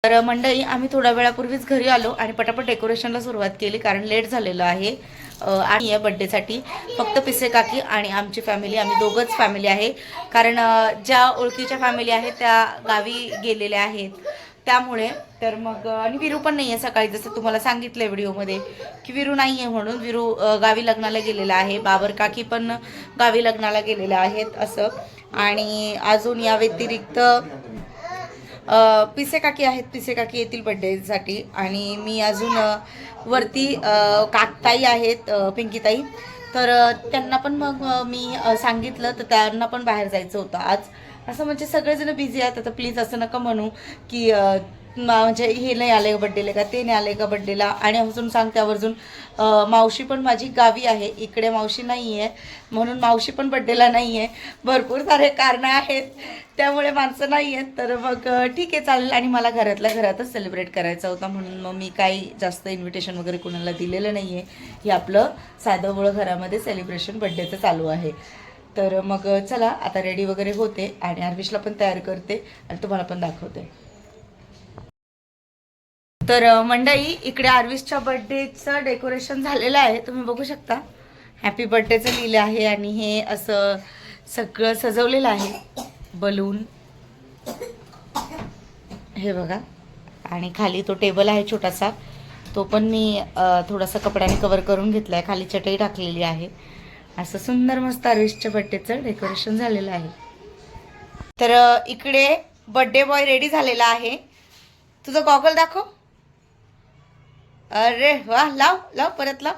तर मंडळी आम्ही थोड्या वेळापूर्वीच घरी आलो आणि पटापट डेकोरेशनला सुरुवात केली कारण लेट झालेलं आहे. आणि या बड्डेसाठी फक्त पिसे काकी आणि आमची फॅमिली, आम्ही दोघंच फॅमिली आहे. कारण ज्या ओळखीच्या फॅमिली आहेत त्या गावी गेलेल्या आहेत त्यामुळे. तर मग आणि विरू पण नाही आहे सकाळी, जसं तुम्हाला सांगितलं व्हिडिओमध्ये की विरू नाही आहे म्हणून. विरू गावी लग्नाला गेलेला आहे, बाबर काकी पण गावी लग्नाला गेलेल्या आहेत असं. आणि अजून या व्यतिरिक्त पिसे काकी आहेत, पिसे काकी येतील बड्डेसाठी. आणि मी अजून वरती काकताई आहेत, पिंकीताई, तर त्यांना पण मग मी सांगितलं तर त्यांना पण बाहेर जायचं होतं आज. असं म्हणजे सगळेजण बिझी आहेत. आता प्लीज असं नका म्हणू की म्हणजे हे नाही आले बड्डेला का ते नाही आले का बड्डेला. आणि अजून सांगते आवर्जून मावशी पण माझी गावी आहे, इकडे मावशी नाही आहे म्हणून मावशी पण बड्डेला नाही आहे. भरपूर सारे कारणं आहेत त्यामुळे माणसं नाही आहेत. तर मग ठीक आहे चालेल. आणि मला घरातल्या घरातच सेलिब्रेट करायचा होता म्हणून मग मी काही जास्त इन्व्हिटेशन वगैरे कोणाला दिलेलं नाही आहे. हे आपलं साधंबोळं घरामध्ये सेलिब्रेशन बड्डेचं चालू आहे. तर मग चला आता रेडी वगैरे होते आणि आर्विशला पण तयार करते आणि तुम्हाला पण दाखवते. तर मंडळी इकडे आर्विशच्या बड्डेचं डेकोरेशन झालेलं आहे, तुम्ही बघू शकता. हॅपी बड्डेचं लिहिलं आहे आणि हे असं सगळं सजवलेलं आहे, बलून हे बघा. आणि खाली तो टेबल आहे छोटासा, तो पण मी थोडासा कपड्याने कवर करून घेतला आहे, खाली चटई टाकलेली आहे. असं सुंदर मस्त आर्विशच्या बड्डेचं डेकोरेशन झालेलं आहे. तर इकडे बड्डे बॉय रेडी झालेला आहे. तुझं गॉगल दाखव. अरे वा, लाव लाव परत लाव.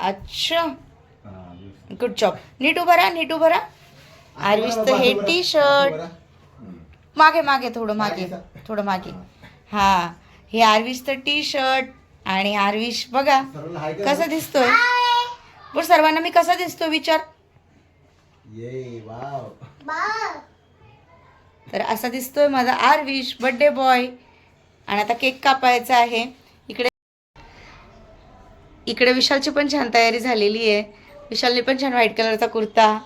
अच्छा गुड जॉब. नीट उभा राहा, नीट उभा राहा. आर्विशचं हे टी शर्ट मागे मागे थोडं मागे थोडं मागे. हा, हे आर्विशचं टी शर्ट. आणि आर्विश बघा कसा दिसतोय. बरं सर्वांना मी कसा दिसतोय विचार. तर असा दिसतोय माझा आर्विश बर्थडे बॉय. आणि आता केक कापायचा आहे. इकडे विशालची पण छान तयारी झालेली आहे. विशालने पण छान व्हाईट कलरचा कुर्ता,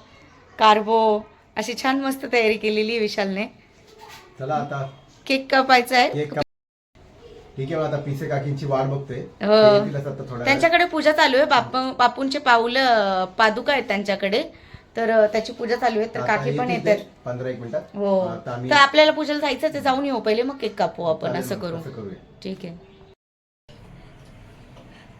कार्बो अशी छान मस्त तयारी केलेली आहे विशालने. चला आता केक कापायचा आहे. ठीक आहे, आता पिसे काकींची वाट बघतोय. त्यांच्याकडे पूजा चालू आहे. बापूंचे पाऊलं पादुका आहेत त्यांच्याकडे, तर त्याची पूजा चालू आहे. तर काकी पण येतात 15-1 मिनिटात. हो, तर आपल्याला पूजेला जायचं ते जाऊन येऊ पहिले, मग केक कापू आपण. असं करू, ठीक आहे.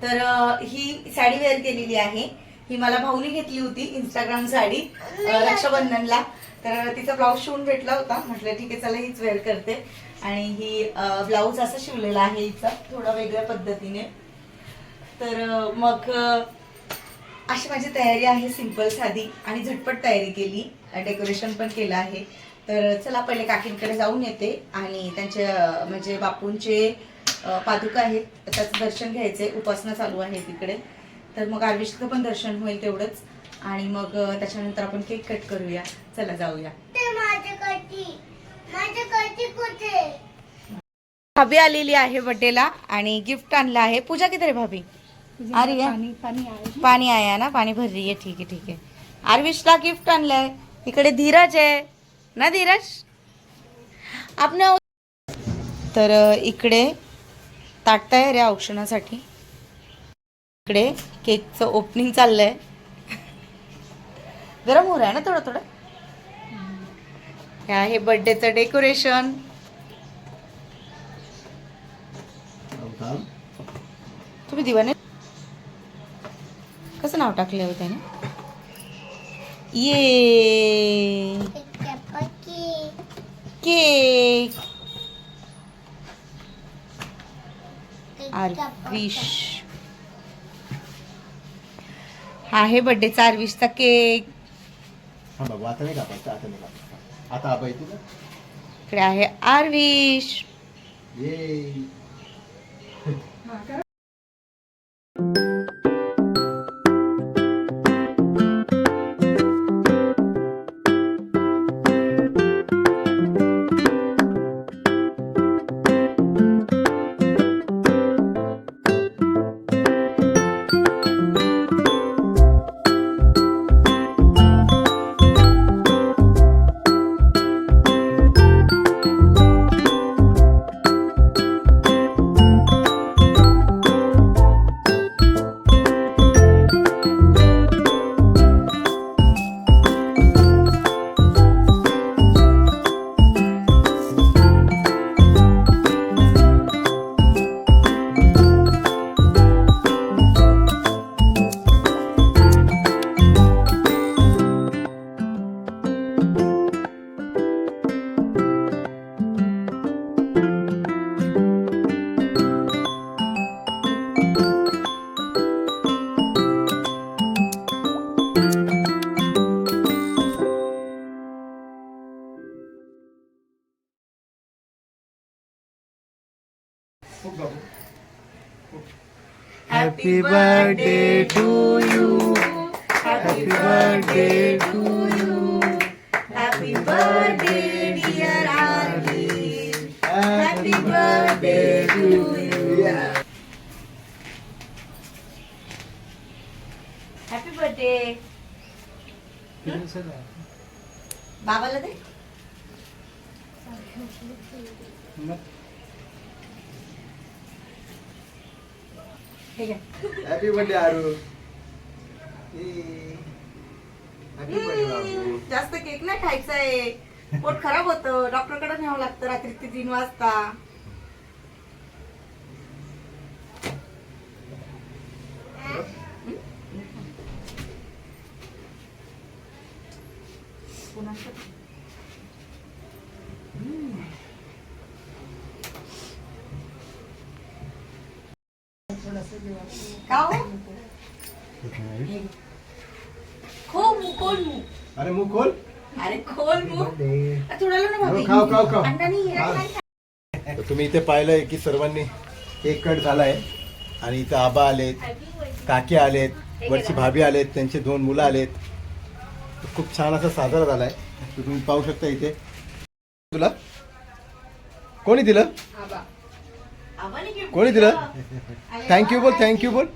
तर ही साडी वेअर केलेली आहे. ही मला भाऊनी घेतली होती इंस्टाग्राम साडी रक्षाबंधनला. तर तिचा ब्लाऊज शिवून भेटला होता, म्हटलं ठीक आहे चला हीच वेअर करते. आणि ही ब्लाऊज असं शिवलेला आहे हिचा थोडा वेगळ्या पद्धतीने. तर मग अशी माझी तयारी आहे, सिंपल साधी आणि झटपट तयारी केली. डेकोरेशन पण केलं आहे. तर चला पहिले काकींकडे जाऊन येते आणि त्यांच्या म्हणजे बापूंचे पादुका आहेत त्याचं दर्शन घ्यायचंय. उपासना चालू आहे तिकडे. तर मग आर्विशचं पण दर्शन होईल तेवढंच. आणि मग त्याच्यानंतर आपण केक कट करूया. चला जाऊया. भाभी आलेली आहे बर्थडेला आणि गिफ्ट आणलं आहे. पूजा किती रे भाभी? अरे पाणी आया ना, पाणी भर रही है. ठीक आहे ठीक आहे. आर्विशला गिफ्ट आणलंय. इकडे धीरज आहे ना, धीरज आपण. तर इकडे ताट तयार आहे औक्षणासाठी. इकडे केकचं ओपनिंग चाललंय. गरम हो रहा है ना थोडं थोडं. हे आहे बर्थडेचं डेकोरेशन. तुम्ही दिवाने कसं नाव टाकलं होतं ना. ये केक आर्विश. हा आहे बर्थडेचा आर्विशचा केक. आता नाही कापायचं, आता नाही कापायचं. आता आबा येतो. इकडे आहे Arvish. Happy birthday to you, happy birthday to you, happy birthday dear Aarvi, happy birthday to you, happy birthday. बाबाला दे. ठीक आहे. Happy birthday Aaru. Happy birthday बाबू. जास्त केक नाही खायचा आहे, पोट खराब होतं, डॉक्टरकडे न्यावं लागतं रात्री 3 वाजता. का हो? खोल मुंह, खोल मुंह. अरे मुंह खोल. अरे खोल मुंह. थोडं ना भाभी. खाऊ खाऊ खाऊ. अंडानी हिरा हा. नाही. तर तुम्ही इथे पाहिलंय की सर्वांनी केक कट झालाय आणि इथं आबा आलेत, काकी आलेत, वरची भाभी आलेत, त्यांचे 2 मुलं आलेत. तर खूप छान असा साजरा झालाय. तर तुम्ही पाहू शकता इथे. तुला कोणी दिलं? आबाने gift कोणी दिलं? थँक्यू बोल, थँक्यू बोल,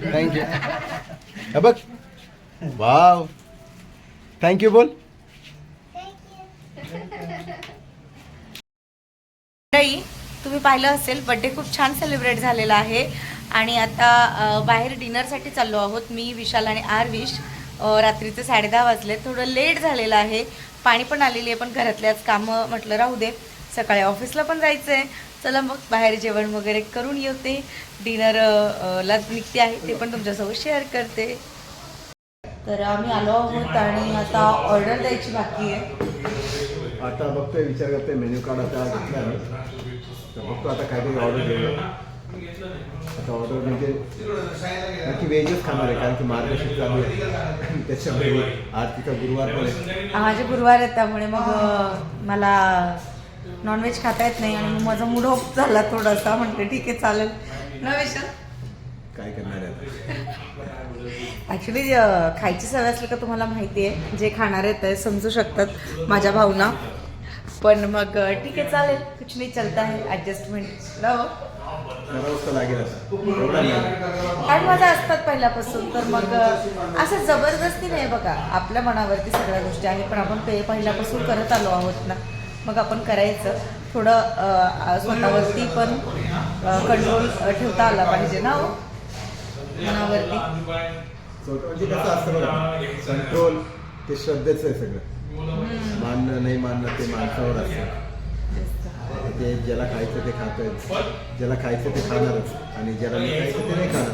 थँक्यू. हे बघ, वाव, थँक्यू बोल. ताई, तुम्ही पाहिलं असेल बर्थडे खूप छान सेलिब्रेट झालेला आहे आणि आता बाहेर डिनरसाठी चाललो आहोत. मी, विशाल आणि आरविश. रात्रीचे 10:30 वाजले, थोडं लेट झालेलं आहे. पाणी पण आलेली आहे, पण घरातल्याच कामं म्हटलं राहू दे, सकाळी ऑफिसला पण जायचं आहे. चला मग बाहेर जेवण वगैरे करून येते. डिनरला निघते आहे, ते पण तुमच्यासोबत शेअर करते. तर आम्ही आलो आहोत आणि आता ऑर्डर द्यायची बाकी आहे. आता बघतोय, विचार करतोय, मेन्यू कार्ड आता घेतला मी. तर बघतो आता काहीतरी ऑर्डर देऊया. आता ऑर्डर म्हणजे नक्की व्हेजच खाणार आहे, कारण की मार्गशीर्ष चालू आहे. त्याच्यामुळे आरतीचा गुरुवार पण आहे. माझे गुरुवार आहेत, त्यामुळे मग मला नॉनव्हेज खाता येत नाही आणि मग माझा मूड ऑफ झाला थोडासा. म्हटलं ठीक आहे, चालेल ना विशाल. काय करणार आहे आता? ॲक्च्युली खायची सवय असली का तुम्हाला माहिती आहे, जे खाणार आहेत ते समजू शकतात माझ्या भावना. पण मग ठीक आहे, चालेल, कुछ नाही, चलता है, ॲडजस्टमेंट करावंच तर लागेल आता. एवढा नाही. कारण माझं असतात पहिल्यापासून. तर मग असं जबरदस्ती नाही बघा, आपल्या मनावरती सगळ्या गोष्टी आहेत, पण आपण पहिल्यापासून करत आलो आहोत ना, मग आपण करायचं. थोडं स्वतःवरती पण कंट्रोल ठेवता आला पाहिजे ना हो, मनावरती. म्हणजे कसं असतं बघा, कंट्रोल ते श्रद्धेचं आहे सगळं. मानणं नाही मानणं ते माणसावर असतं. ते ज्याला खायचं ते खातच, ज्याला खायचं ते खाणारच, आणि ज्याला नाही खायचं ते नाही खाणार.